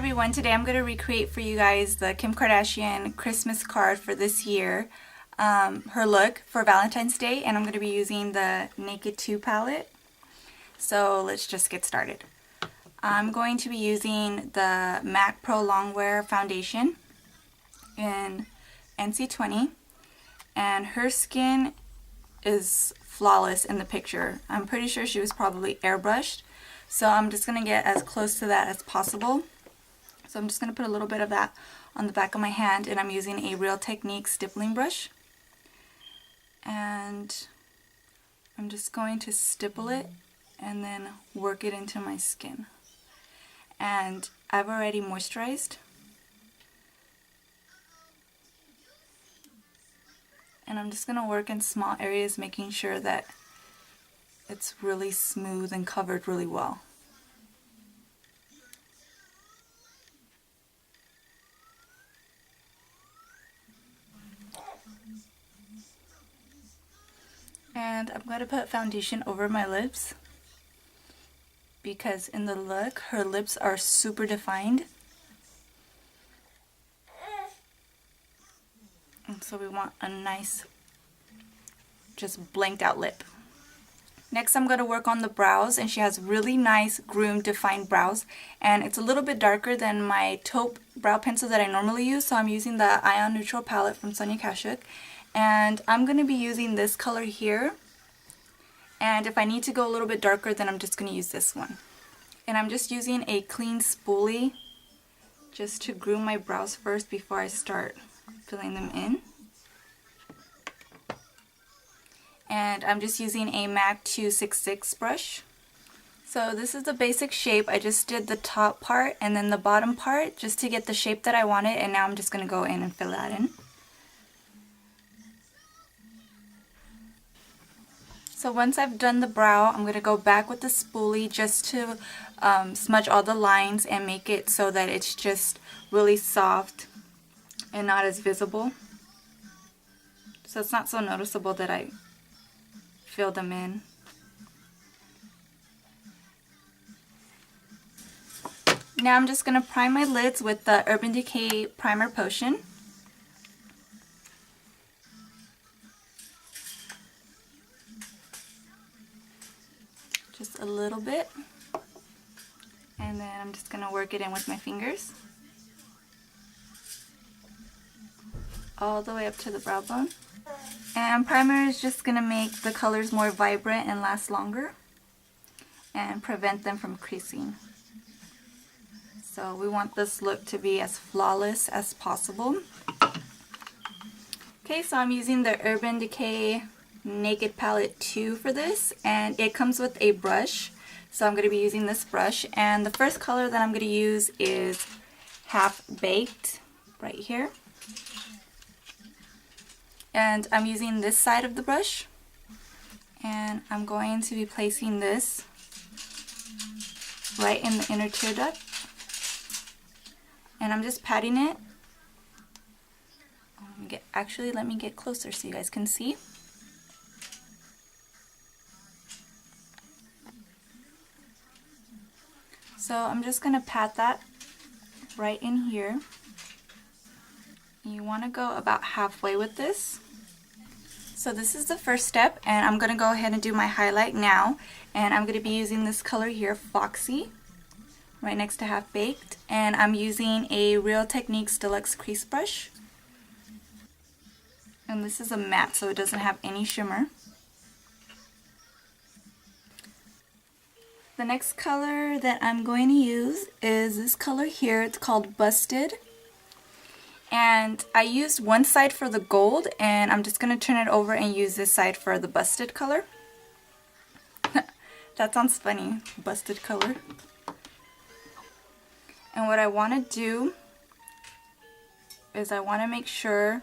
everyone, today I'm going to recreate for you guys the Kim Kardashian Christmas card for this year, her look for Valentine's Day, and I'm going to be using the Naked 2 palette. So let's just get started. I'm going to be using the MAC Pro Longwear Foundation in NC20, and her skin is flawless in the picture. I'm pretty sure she was probably airbrushed, so I'm just going to get as close to that as possible. So I'm just going to put a little bit of that on the back of my hand, and I'm using a Real Technique stippling brush. And I'm just going to stipple it and then work it into my skin. And I've already moisturized. And I'm just going to work in small areas, making sure that it's really smooth and covered really well. And I'm going to put foundation over my lips because in the look, her lips are super defined. And so we want a nice, just blanked out lip. Next I'm going to work on the brows, and she has really nice groomed defined brows, and it's a little bit darker than my taupe brow pencil that I normally use, so I'm using the Ion Neutral palette from Sonia Kashuk. And I'm going to be using this color here, and if I need to go a little bit darker, then I'm just going to use this one. And I'm just using a clean spoolie just to groom my brows first before I start filling them in. And I'm just using a MAC 266 brush. So this is the basic shape. I just did the top part and then the bottom part just to get the shape that I wanted, and now I'm just going to go in and fill that in. So once I've done the brow, I'm going to go back with the spoolie just to smudge all the lines and make it so that it's just really soft and not as visible. So it's not so noticeable that I fill them in. Now I'm just going to prime my lids with the Urban Decay Primer Potion. Just a little bit, and then I'm just going to work it in with my fingers all the way up to the brow bone. And primer is just going to make the colors more vibrant and last longer and prevent them from creasing. So we want this look to be as flawless as possible. Okay, so I'm using the Urban Decay Naked Palette 2 for this, and it comes with a brush, so I'm going to be using this brush. And the first color that I'm going to use is Half Baked right here, and I'm using this side of the brush, and I'm going to be placing this right in the inner tear duct, and I'm just patting it. Actually, let me get closer so you guys can see. So I'm just going to pat that right in here. You want to go about halfway with this. So this is the first step, and I'm going to go ahead and do my highlight now. And I'm going to be using this color here, Foxy, right next to Half Baked. And I'm using a Real Techniques Deluxe Crease Brush. And this is a matte, so it doesn't have any shimmer. The next color that I'm going to use is this color here. It's called Busted. And I used one side for the gold, and I'm just going to turn it over and use this side for the busted color. That sounds funny, busted color. And what I want to do is I want to make sure,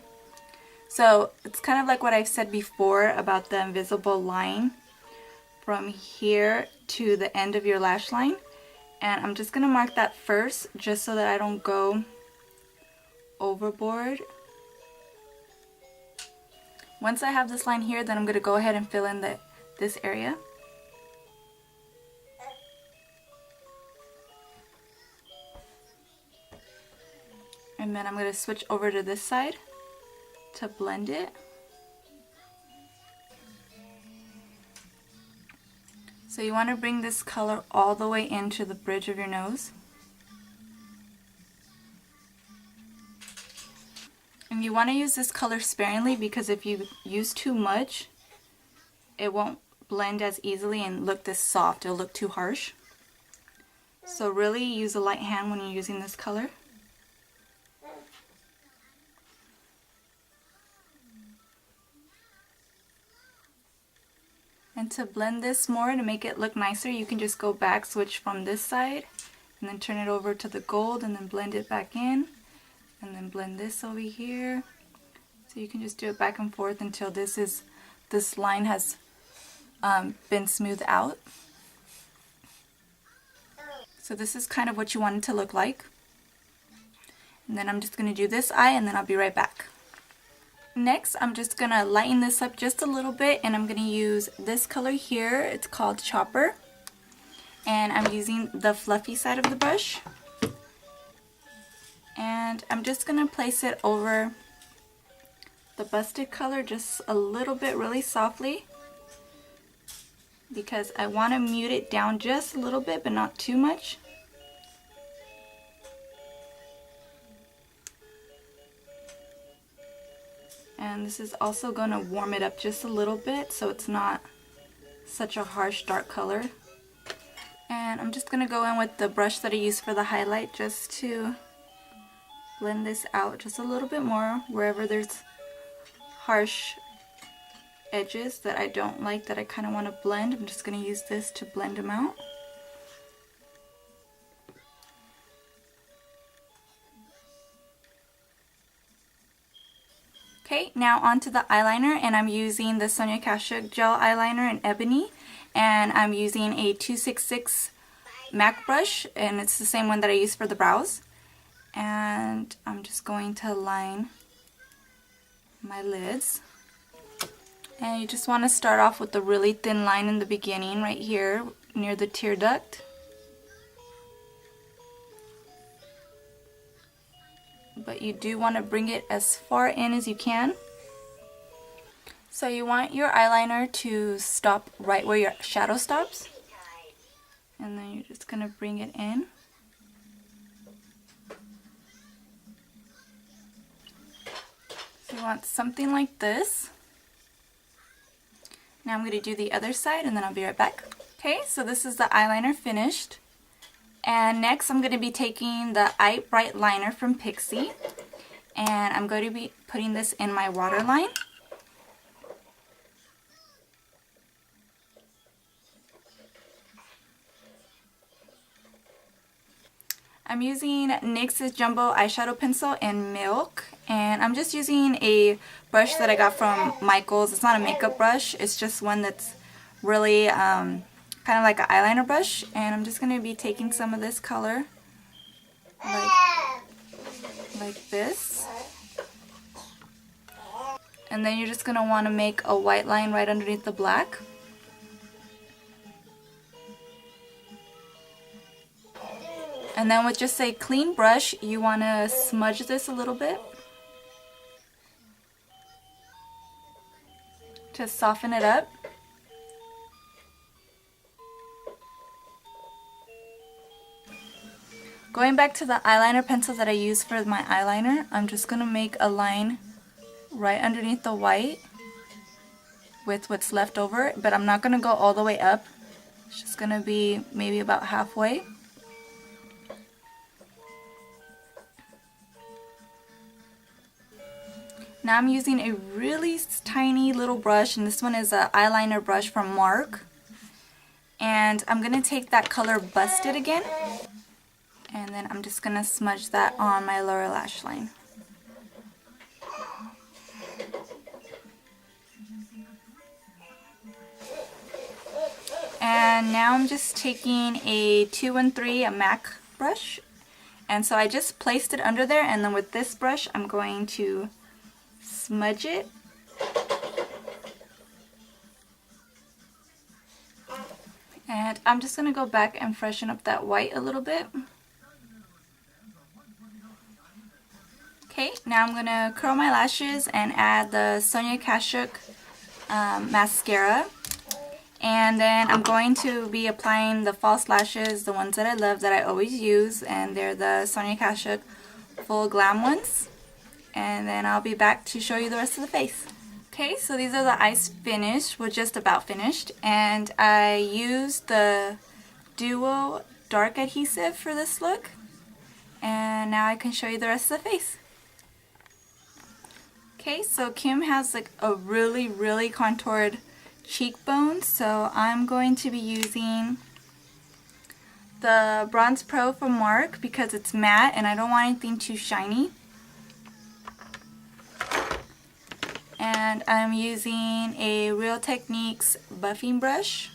so it's kind of like what I've said before about the invisible line from here to the end of your lash line, and I'm just going to mark that first just so that I don't go overboard. Once I have this line here, then I'm going to go ahead and fill in this area. And then I'm going to switch over to this side to blend it. So you want to bring this color all the way into the bridge of your nose. And you want to use this color sparingly, because if you use too much, it won't blend as easily and look this soft. It'll look too harsh. So really use a light hand when you're using this color. And to blend this more, to make it look nicer, you can just go back, switch from this side, and then turn it over to the gold, and then blend it back in, and then blend this over here. So you can just do it back and forth until this line has been smoothed out. So this is kind of what you want it to look like. And then I'm just going to do this eye, and then I'll be right back. Next, I'm just going to lighten this up just a little bit, and I'm going to use this color here. It's called Chopper. And I'm using the fluffy side of the brush. And I'm just going to place it over the busted color just a little bit, really softly. Because I want to mute it down just a little bit, but not too much. And this is also going to warm it up just a little bit so it's not such a harsh dark color. And I'm just going to go in with the brush that I used for the highlight just to blend this out just a little bit more wherever there's harsh edges that I don't like, that I kind of want to blend. I'm just going to use this to blend them out. Okay, now onto the eyeliner, and I'm using the Sonia Kashuk gel eyeliner in Ebony, and I'm using a 266 MAC brush, and it's the same one that I use for the brows. And I'm just going to line my lids. And you just want to start off with a really thin line in the beginning right here near the tear duct. But you do want to bring it as far in as you can. So you want your eyeliner to stop right where your shadow stops. And then you're just going to bring it in. So you want something like this. Now I'm going to do the other side, and then I'll be right back. Okay, so this is the eyeliner finished. And next I'm going to be taking the Eye Bright Liner from Pixie, and I'm going to be putting this in my waterline. I'm using NYX's Jumbo Eyeshadow Pencil in Milk, and I'm just using a brush that I got from Michael's. It's not a makeup brush, it's just one that's really kind of like an eyeliner brush, and I'm just going to be taking some of this color like this, and then you're just going to want to make a white line right underneath the black. And then with just a clean brush, you want to smudge this a little bit to soften it up. Going back to the eyeliner pencil that I use for my eyeliner, I'm just going to make a line right underneath the white with what's left over, but I'm not going to go all the way up. It's just going to be maybe about halfway. Now I'm using a really tiny little brush, and this one is an eyeliner brush from Mark. And I'm going to take that color Busted again, and then I'm just going to smudge that on my lower lash line. And now I'm just taking a 213, a MAC brush, and so I just placed it under there, and then with this brush I'm going to smudge it. And I'm just going to go back and freshen up that white a little bit. Now I'm going to curl my lashes and add the Sonia Kashuk mascara. And then I'm going to be applying the false lashes, the ones that I love, that I always use, and they're the Sonia Kashuk Full Glam ones. And then I'll be back to show you the rest of the face. Okay, so these are the eyes finished, well, just about finished, and I used the Duo Dark Adhesive for this look. And now I can show you the rest of the face. Okay, so Kim has like a really contoured cheekbone, so I'm going to be using the Bronze Pro from Mark because it's matte and I don't want anything too shiny. And I'm using a Real Techniques buffing brush.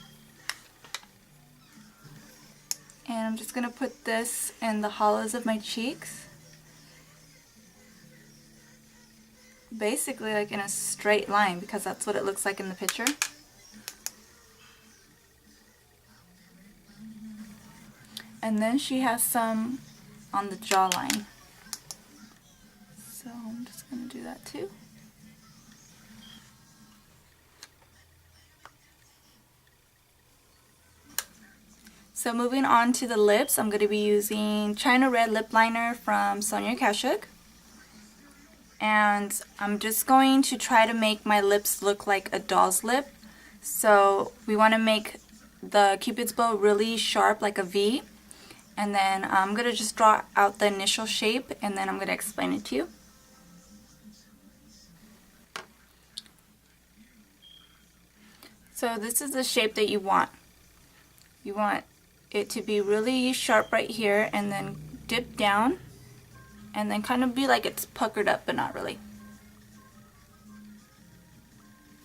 And I'm just going to put this in the hollows of my cheeks. Basically like in a straight line because that's what it looks like in the picture. And then she has some on the jawline. So I'm just going to do that too. So moving on to the lips, I'm going to be using China Red Lip Liner from Sonia Kashuk. And I'm just going to try to make my lips look like a doll's lip. So we want to make the Cupid's bow really sharp like a V. And then I'm going to just draw out the initial shape and then I'm going to explain it to you. So this is the shape that you want. You want it to be really sharp right here and then dip down and then kind of be like it's puckered up but not really.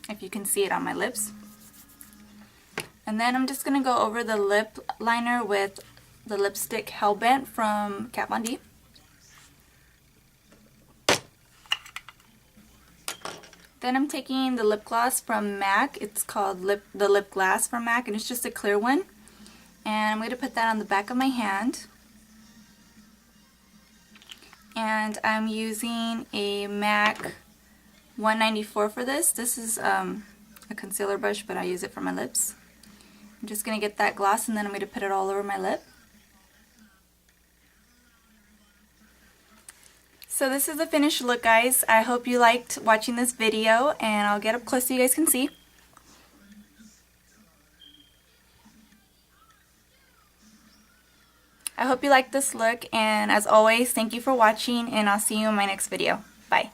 If you can see it on my lips. And then I'm just going to go over the lip liner with the lipstick Hellbent from Kat Von D. Then I'm taking the lip gloss from MAC. It's called the Lip Glass from MAC and it's just a clear one. And I'm going to put that on the back of my hand. And I'm using a MAC 194 for this. This is a concealer brush, but I use it for my lips. I'm just going to get that gloss and then I'm going to put it all over my lip. So this is the finished look, guys. I hope you liked watching this video, and I'll get up close so you guys can see. I hope you liked this look, and as always, thank you for watching, and I'll see you in my next video. Bye.